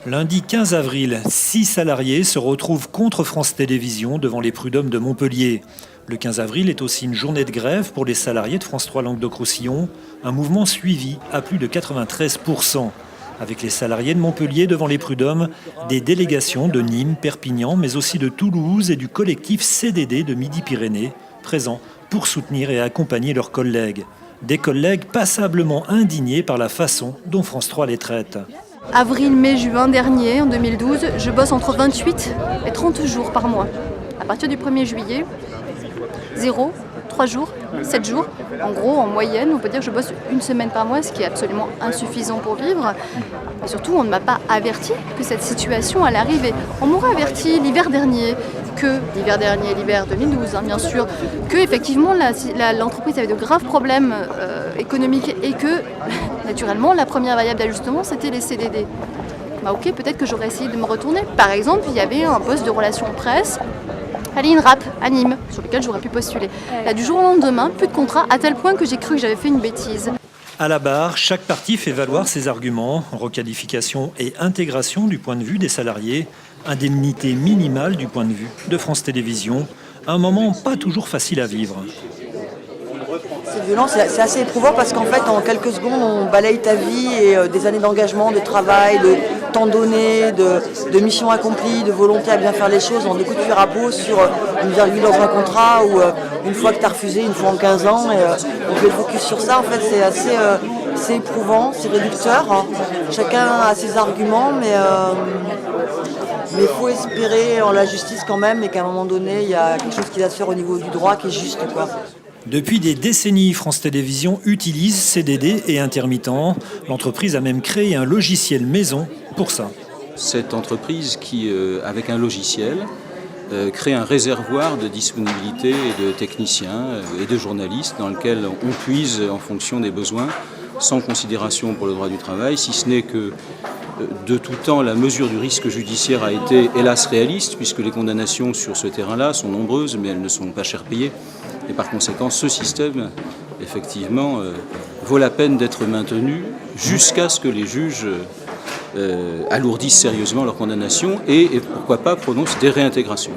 Lundi 15 avril, 6 salariés se retrouvent contre France Télévisions devant les prud'hommes de Montpellier. Le 15 avril est aussi une journée de grève pour les salariés de France 3 Languedoc-Roussillon, un mouvement suivi à plus de 93%. Avec les salariés de Montpellier devant les prud'hommes, des délégations de Nîmes, Perpignan, mais aussi de Toulouse et du collectif CDD de Midi-Pyrénées, présents pour soutenir et accompagner leurs collègues. Des collègues passablement indignés par la façon dont France 3 les traite. Avril, mai, juin dernier, en 2012, je bosse entre 28 et 30 jours par mois. À partir du 1er juillet, 0, 3 jours, 7 jours. En gros, en moyenne, on peut dire que je bosse une semaine par mois, ce qui est absolument insuffisant pour vivre. Et surtout, on ne m'a pas averti que cette situation allait arriver. On m'aurait averti l'hiver dernier, l'hiver 2012, bien sûr, que effectivement l'entreprise avait de graves problèmes économiques et que, naturellement, la première variable d'ajustement, c'était les CDD. Bah ok, peut-être que j'aurais essayé de me retourner. Par exemple, il y avait un poste de relations presse à l'INRAP, à Nîmes, sur lequel j'aurais pu postuler. Là, du jour au lendemain, plus de contrat, à tel point que j'ai cru que j'avais fait une bêtise. À la barre, chaque parti fait valoir ses arguments, requalification et intégration du point de vue des salariés, indemnité minimale du point de vue de France Télévisions, un moment pas toujours facile à vivre. C'est violent, c'est assez éprouvant parce qu'en fait, en quelques secondes, on balaye ta vie et des années d'engagement, de travail, de temps donné, de missions accomplies, de volonté à bien faire les choses en deux coups de cuir à peau sur une virgule dans un contrat ou une fois que tu as refusé, une fois en 15 ans. Et on fait le focus sur ça. En fait, c'est assez éprouvant, c'est réducteur. Hein. Chacun a ses arguments, mais il faut espérer en la justice quand même et qu'à un moment donné, il y a quelque chose qui va se faire au niveau du droit qui est juste, quoi. Depuis des décennies, France Télévisions utilise CDD et intermittents. L'entreprise a même créé un logiciel maison pour ça. Cette entreprise qui, avec un logiciel, crée un réservoir de disponibilité et de techniciens et de journalistes dans lequel on puise en fonction des besoins, sans considération pour le droit du travail, si ce n'est que de tout temps, la mesure du risque judiciaire a été, hélas, réaliste, puisque les condamnations sur ce terrain-là sont nombreuses, mais elles ne sont pas cher payées. Et par conséquent, ce système, effectivement, vaut la peine d'être maintenu jusqu'à ce que les juges alourdissent sérieusement leurs condamnations et pourquoi pas, prononcent des réintégrations.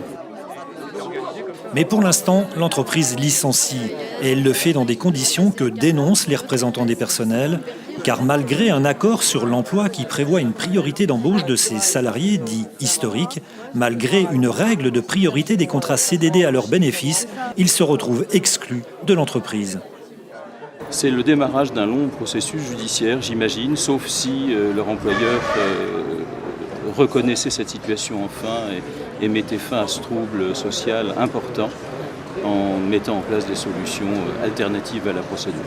Mais pour l'instant, l'entreprise licencie. Et elle le fait dans des conditions que dénoncent les représentants des personnels, car malgré un accord sur l'emploi qui prévoit une priorité d'embauche de ses salariés dits historiques, malgré une règle de priorité des contrats CDD à leur bénéfice, ils se retrouvent exclus de l'entreprise. C'est le démarrage d'un long processus judiciaire, j'imagine, sauf si leur employeur reconnaissait cette situation enfin et mettait fin à ce trouble social important en mettant en place des solutions alternatives à la procédure.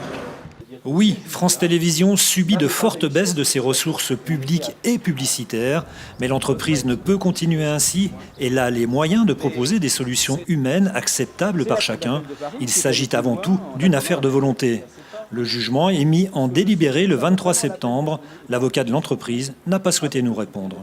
Oui, France Télévisions subit de fortes baisses de ses ressources publiques et publicitaires, mais l'entreprise ne peut continuer ainsi. Elle a les moyens de proposer des solutions humaines acceptables par chacun. Il s'agit avant tout d'une affaire de volonté. Le jugement est mis en délibéré le 23 septembre. L'avocat de l'entreprise n'a pas souhaité nous répondre.